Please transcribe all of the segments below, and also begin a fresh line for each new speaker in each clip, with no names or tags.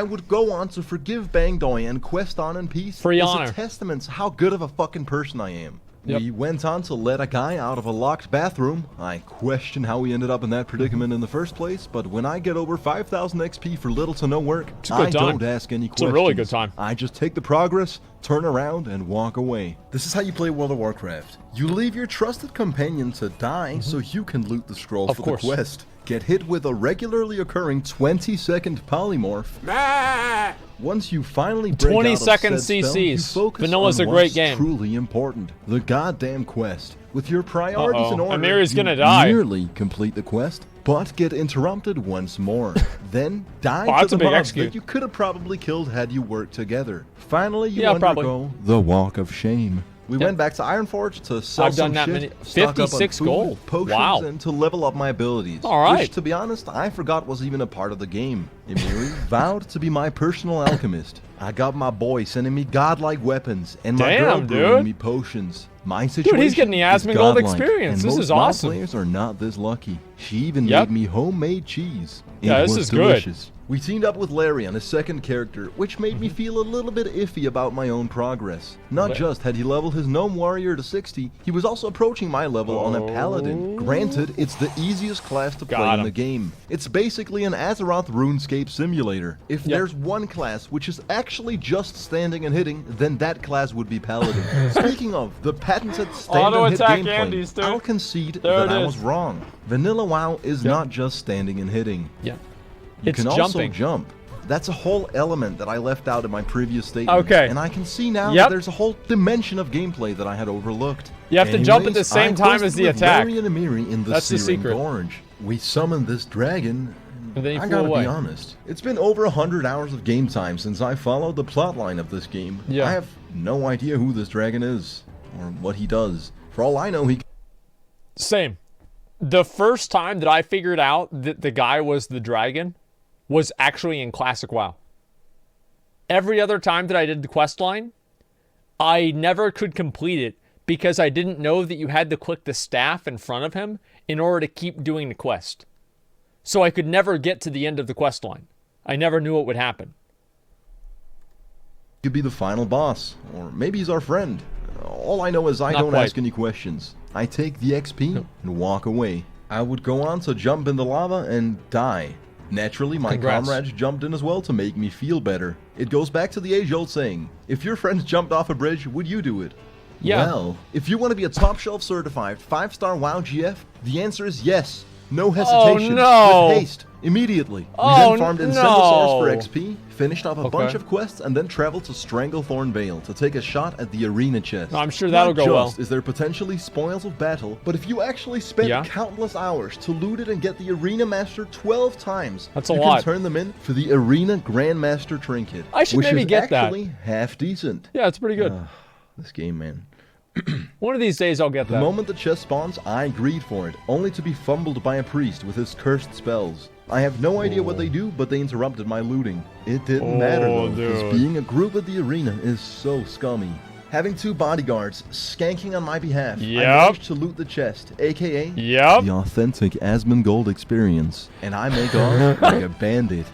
I would go on to forgive Bang Doi and quest on in peace.
For your
is
honor.
a testament to how good of a fucking person I am.
Yep.
We went on to let a guy out of a locked bathroom. I question how we ended up in that predicament in the first place, but when I get over 5,000 XP for little to no work, I don't ask any questions.
It's a really good time.
I just take the progress, turn around, and walk away. This is how you play World of Warcraft. You leave your trusted companion to die so you can loot the scroll for the quest. Get hit with a regularly occurring 20-second polymorph. Once you finally break
20-second
out of said spell, you
CCs.
focus
Vanilla's
on
a great
what's
game.
truly important, the goddamn quest. With your priorities in order,
Amiri's
you
gonna die.
nearly complete the quest, but get interrupted once more. Then die to
that's
the
a big
mob
execute.
that you could have probably killed had you worked together. Finally, you
Yeah,
undergo the Walk of Shame. We went back to Ironforge to sell
I've
some
done that
shit,
many.
stock up on
56
food,
gold.
potions,
Wow.
and to level up my abilities.
All right.
Which, to be honest, I forgot was even a part of the game. Emiri vowed to be my personal alchemist. I got my boy sending me godlike weapons, and my girl brewing me potions. My situation
Dude, he's getting the
is
Asmongold
godlike,
experience.
and
This
most
is awesome.
mod players are not this lucky. She even
Yep.
made me homemade cheese.
Yeah,
It
this
was
is good.
delicious. We teamed up with Larry on his second character, which made me feel a little bit iffy about my own progress. Not just had he leveled his gnome warrior to 60, he was also approaching my level on a paladin. Granted, it's the easiest class to play in the game. It's basically an Azeroth RuneScape simulator. If there's one class which is actually just standing and hitting, then that class would be paladin. Speaking of the patented stand and hit gameplay, I'll concede that I was wrong. Vanilla WoW is not just standing and hitting.
Yeah.
You can also jump. That's a whole element that I left out in my previous statement.
Okay.
And I can see now that there's a whole dimension of gameplay that I had overlooked.
You have to jump at the same time as the attack.
Larry and Amiri in the
That's the
Searing
secret.
Gorge. We summoned this dragon.
And then you
I
flew
gotta
away.
be honest. It's been over 100 hours of game time since I followed the plotline of this game.
Yeah.
I have no idea who this dragon is or what he does. For all I know, he...
Same. The first time that I figured out that the guy was the dragon was actually in Classic WoW. Every other time that I did the quest line, I never could complete it because I didn't know that you had to click the staff in front of him in order to keep doing the quest. So I could never get to the end of the quest line. I never knew what would happen.
could be the final boss, or maybe he's our friend. All I know is I don't ask any questions. I take the XP and walk away. I would go on to jump in the lava and die. Naturally, my comrades jumped in as well to make me feel better. It goes back to the age-old saying, if your friends jumped off a bridge, would you do it?
Yeah.
Well, if you want to be a top-shelf certified 5-star WoW GF, the answer is yes. No hesitation.
Oh, no.
With haste. Immediately.
Oh,
we then farmed Incendosaurs for XP, finished off a bunch of quests, and then traveled to Stranglethorn Vale to take a shot at the arena chest.
No, I'm sure that'll go well.
Not just is there potentially spoils of battle, but if you actually spend countless hours to loot it and get the Arena Master 12 times,
that's a
you
lot.
can turn them in for the Arena Grandmaster Trinket.
I should maybe get that.
Which is actually half decent.
Yeah, it's pretty good.
This game, man.
One of these days I'll get that.
The moment the chest spawns, I agreed for it, only to be fumbled by a priest with his cursed spells. I have no idea what they do, but they interrupted my looting. It didn't matter though, because being a group at the arena is so scummy. Having 2 bodyguards skanking on my behalf, I managed to loot the chest, aka the authentic Asmongold experience, and I make off like a bandit.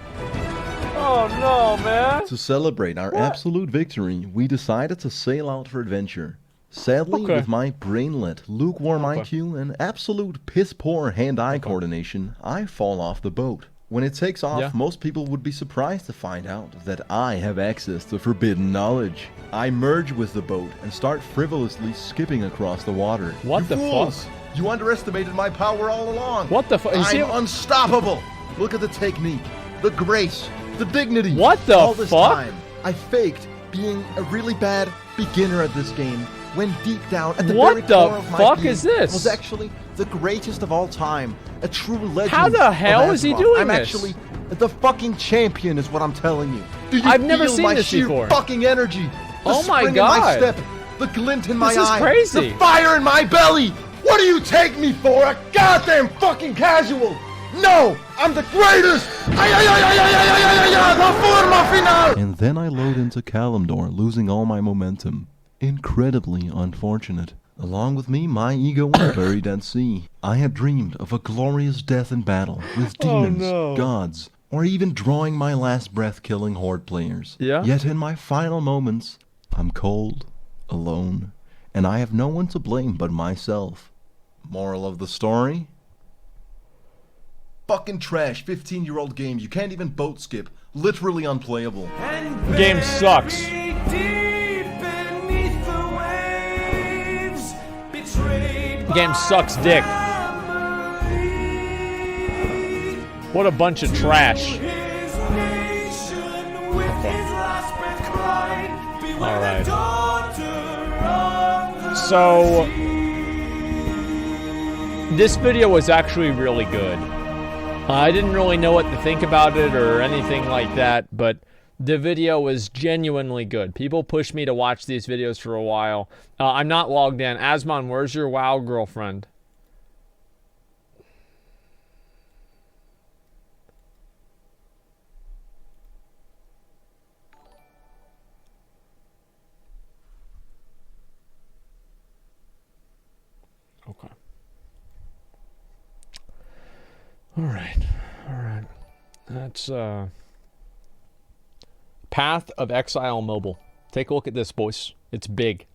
Oh no, man!
To celebrate our absolute victory, we decided to sail out for adventure. Sadly, with my brainlet, lukewarm IQ, and absolute piss-poor hand-eye coordination, I fall off the boat. When it takes off, most people would be surprised to find out that I have access to forbidden knowledge. I merge with the boat and start frivolously skipping across the water.
What the fuck?
You underestimated my power all along.
What the fuck?
I'm unstoppable. Look at the technique, the grace, the dignity.
What the
all this
fuck?
time, I faked being a really bad beginner at this game. When deep down at the
what
very
the
core of my
fuck
being,
is this?
was actually the greatest of all time, a true legend.
How the hell is he doing
I'm
this?
actually the fucking champion, is what I'm telling you. Do you
I've
feel
never seen
my
this
sheer
before.
fucking energy? The
Oh my
spring
God.
in my step, the glint in my
This is
eye,
crazy.
the fire in my belly. What do you take me for? A goddamn fucking casual? No, I'm the greatest. And then I load into Kalimdor, losing all my momentum. Incredibly unfortunate. Along with me, my ego was buried at sea. I had dreamed of a glorious death in battle with demons, gods, or even drawing my last breath killing horde players.
Yeah?
Yet in my final moments, I'm cold, alone, and I have no one to blame but myself. Moral of the story? Fucking trash, 15-year-old game. You can't even boat skip. Literally unplayable.
Game sucks. Game sucks dick. What a bunch of trash. Alright. So, this video was actually really good. I didn't really know what to think about it or anything like that, but the video was genuinely good. People pushed me to watch these videos for a while. I'm not logged in. Asmon, where's your WoW girlfriend? Okay. Alright. That's, Path of Exile Mobile. Take a look at this, boys. It's big.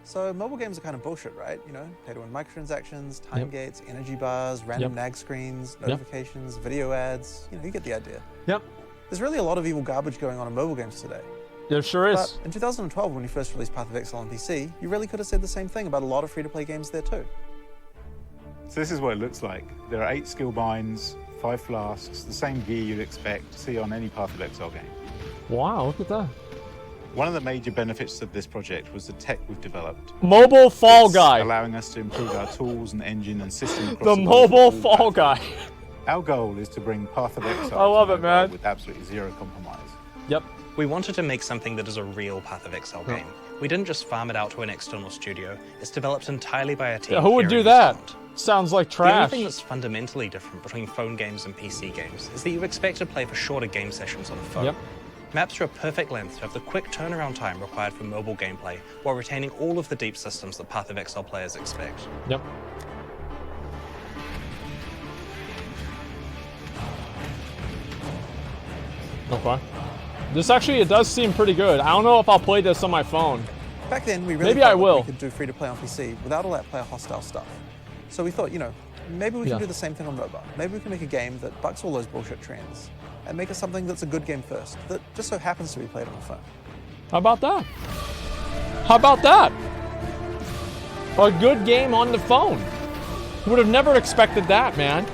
So mobile games are kind of bullshit, right? You know, pay to win microtransactions, time gates, energy bars, random nag screens, notifications, video ads. You know, you get the idea.
Yep.
There's really a lot of evil garbage going on in mobile games today.
There sure is.
But in 2012, when you first released Path of Exile on PC, you really could have said the same thing about a lot of free-to-play games there too.
So this is what it looks like. There are 8 skill binds, 5 flasks, the same gear you'd expect to see on any Path of Exile game.
Wow, look at that.
One of the major benefits of this project was the tech we've developed.
Mobile Fall Guy.
Allowing us to improve our tools and engine and system across
the mobile Fall Guy.
Our goal is to bring Path of Exile
I love it, man.
with absolutely zero compromise.
Yep.
We wanted to make something that is a real Path of Exile game. We didn't just farm it out to an external studio. It's developed entirely by a team.
Yeah, who would
here
do
in
that?
Scotland.
Sounds like
The only
trash.
thing that's fundamentally different between phone games and PC games is that you expect to play for shorter game sessions on a phone.
Yep.
Maps are a perfect length to have the quick turnaround time required for mobile gameplay, while retaining all of the deep systems that Path of Exile players expect.
Yep. Okay. This actually, it does seem pretty good. I don't know if I'll play this on my phone.
Back then, we really
Maybe I
thought that
will.
we could do free-to-play on PC without all that player-hostile stuff. So we thought, you know, maybe we can do the same thing on mobile. Maybe we can make a game that bucks all those bullshit trends and make it something that's a good game first, that just so happens to be played on the phone.
How about that? How about that? A good game on the phone. Would have never expected that, man.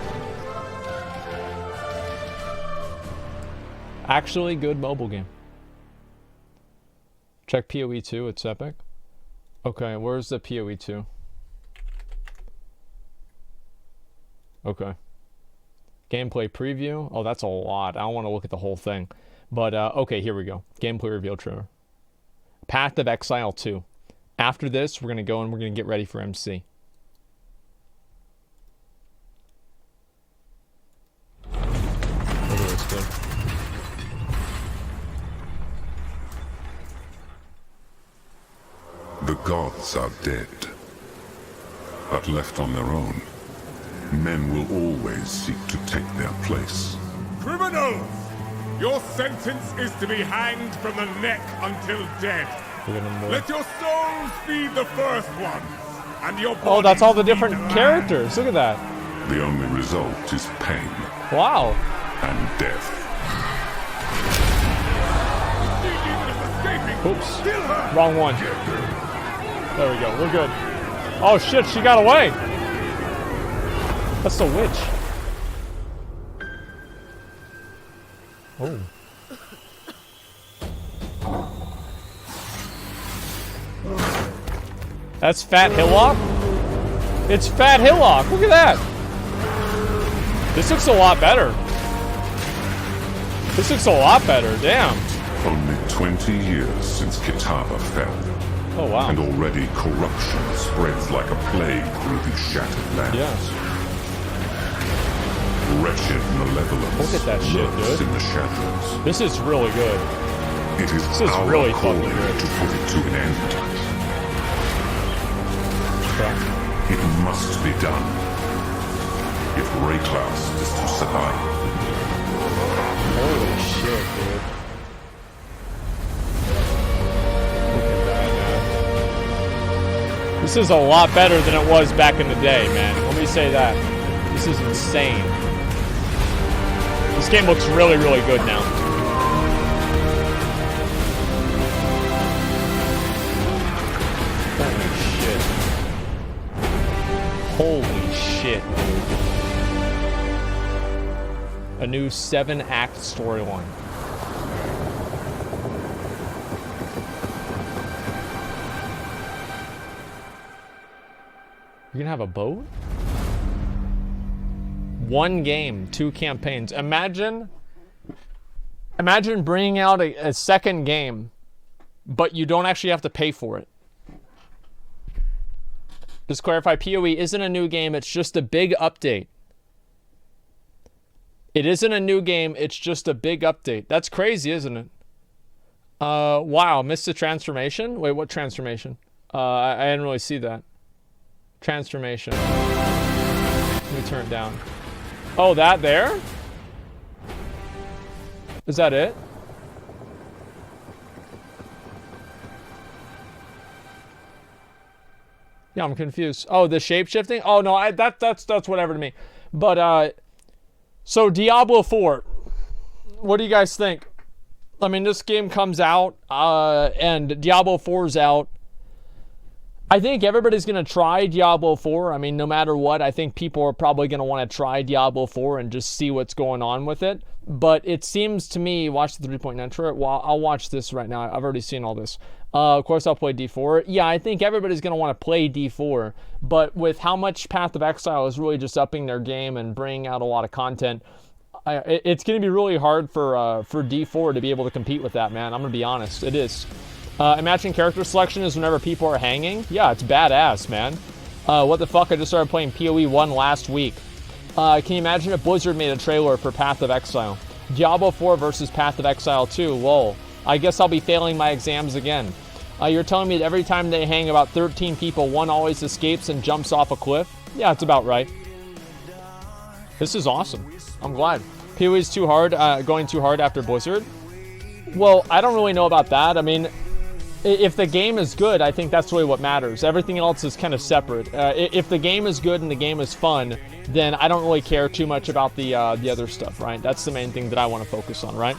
Actually good mobile game. Check PoE 2, it's epic. Okay, where's the PoE 2? Okay. Gameplay preview. Oh, that's a lot. I don't want to look at the whole thing. But, okay, here we go. Gameplay reveal trailer. Path of Exile 2. After this, we're going to go and we're going to get ready for MC. Look at this, good.
The gods are dead, but left on their own, men will always seek to take their place.
Criminals! Your sentence is to be hanged from the neck until dead. Let your souls be the first ones, and your
Oh, that's all the
bodies
different
be the
characters. Look at that.
The only result is pain
Wow.
and death.
Oops. Wrong one. There we go. We're good. Oh, shit. She got away. That's the witch. Oh. That's Fat Hillock? It's Fat Hillock. Look at that. This looks a lot better. This looks a lot better. Damn.
Only 20 years since Kitava fell,
Oh, wow.
and already corruption spreads like a plague through these shattered lands.
Yeah.
wretched malevolence
Look at that shit,
lurks
dude.
in the shadows.
This is really good.
It is
This is
our
really
calling
fucking good.
to put it to an end.
Okay.
It must be done. If Rayclass is to survive.
Holy shit, dude. Look at that, man. This is a lot better than it was back in the day, man. Let me say that. This is insane. This game looks really, really good now. Holy shit, dude. A new 7-act storyline. You're gonna have a boat? 1 game, 2 campaigns. Imagine bringing out a second game, but you don't actually have to pay for it. Just clarify, PoE isn't a new game, it's just a big update. It isn't a new game, it's just a big update. That's crazy, isn't it? Wow, missed the transformation? Wait, what transformation? I didn't really see that. Transformation. Let me turn it down. Oh, that there? Is that it? Yeah, I'm confused. Oh, the shape-shifting? Oh, no, that's whatever to me. But, so Diablo 4. What do you guys think? I mean, this game comes out, and Diablo 4's out. I think everybody's going to try Diablo 4. I mean, no matter what, I think people are probably going to want to try Diablo 4 and just see what's going on with it. But it seems to me, watch the 3-point intro. Well, I'll watch this right now. I've already seen all this. Of course, I'll play D4. Yeah, I think everybody's going to want to play D4. But with how much Path of Exile is really just upping their game and bringing out a lot of content, it's going to be really hard for D4 to be able to compete with that, man. I'm going to be honest. It is. Imagine character selection is whenever people are hanging. Yeah, it's badass, man. What the fuck? I just started playing PoE 1 last week. Can you imagine if Blizzard made a trailer for Path of Exile? Diablo 4 versus Path of Exile 2. Lol. I guess I'll be failing my exams again. You're telling me that every time they hang about 13 people, one always escapes and jumps off a cliff? Yeah, it's about right. This is awesome. I'm glad. PoE is too hard, going too hard after Blizzard? Well, I don't really know about that. I mean, if the game is good, I think that's really what matters. Everything else is kind of separate. If the game is good and the game is fun, then I don't really care too much about the other stuff, right? That's the main thing that I want to focus on, right?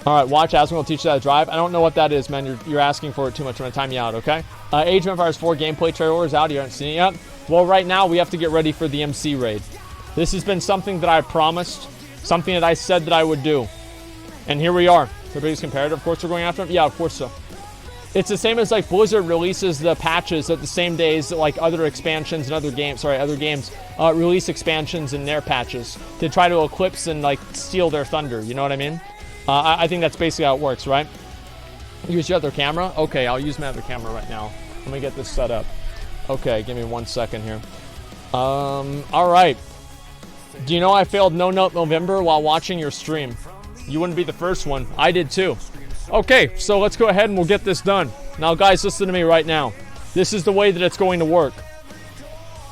All right, watch Asmongold teach you how to drive. I don't know what that is, man. You're asking for it too much. I'm going to time you out, okay? Age of Empires 4 gameplay trailer is out. You haven't seen it yet? Well, right now we have to get ready for the MC raid. This has been something that I promised, something that I said that I would do. And here we are. Everybody's comparative. Of course we're going after them? Yeah, of course so. It's the same as like Blizzard releases the patches at the same days that like other expansions and other games release expansions in their patches to try to eclipse and like steal their thunder. You know what I mean? I think that's basically how it works, right? Use your other camera? Okay, I'll use my other camera right now. Let me get this set up. Okay, give me 1 second here. All right. Do you know I failed No Note November while watching your stream? You wouldn't be the first one. I did too. Okay, so let's go ahead and we'll get this done. Now, guys, listen to me right now. This is the way that it's going to work.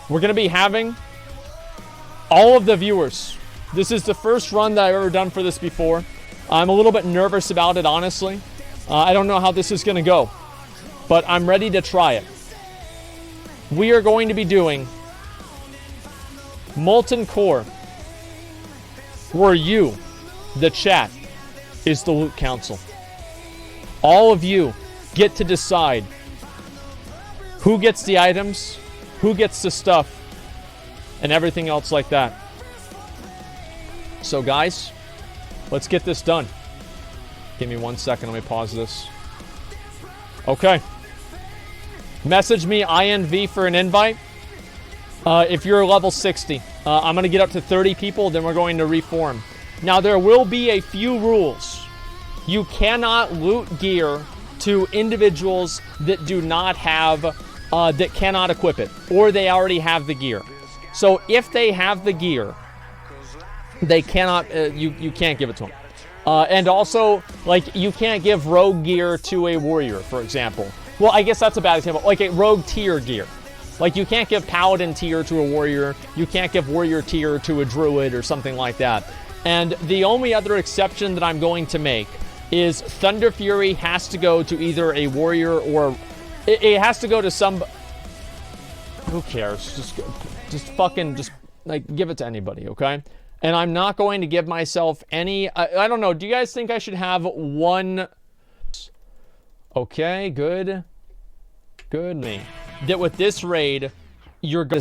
We're going to be having all of the viewers. This is the first run that I've ever done for this before. I'm a little bit nervous about it, honestly. I don't know how this is going to go, but I'm ready to try it. We are going to be doing Molten Core, where you, the chat, is the loot council. All of you get to decide who gets the items, who gets the stuff, and everything else like that. So guys, let's get this done. Give me 1 second, let me pause this. Okay. Message me INV for an invite. If you're level 60, I'm going to get up to 30 people, then we're going to reform. Now, there will be a few rules. You cannot loot gear to individuals that do not have, that cannot equip it, or they already have the gear. So if they have the gear, they cannot, you can't give it to them. And also, like, you can't give rogue gear to a warrior, for example. Well, I guess that's a bad example. Like a rogue tier gear. Like, you can't give paladin tier to a warrior. You can't give warrior tier to a druid or something like that. And the only other exception that I'm going to make is Thunder Fury has to go to either a warrior or... It has to go to some... Who cares? Just fucking, like, give it to anybody, okay? And I'm not going to give myself any... I don't know. Do you guys think I should have one... Okay, good. Good. That with this raid, you're going to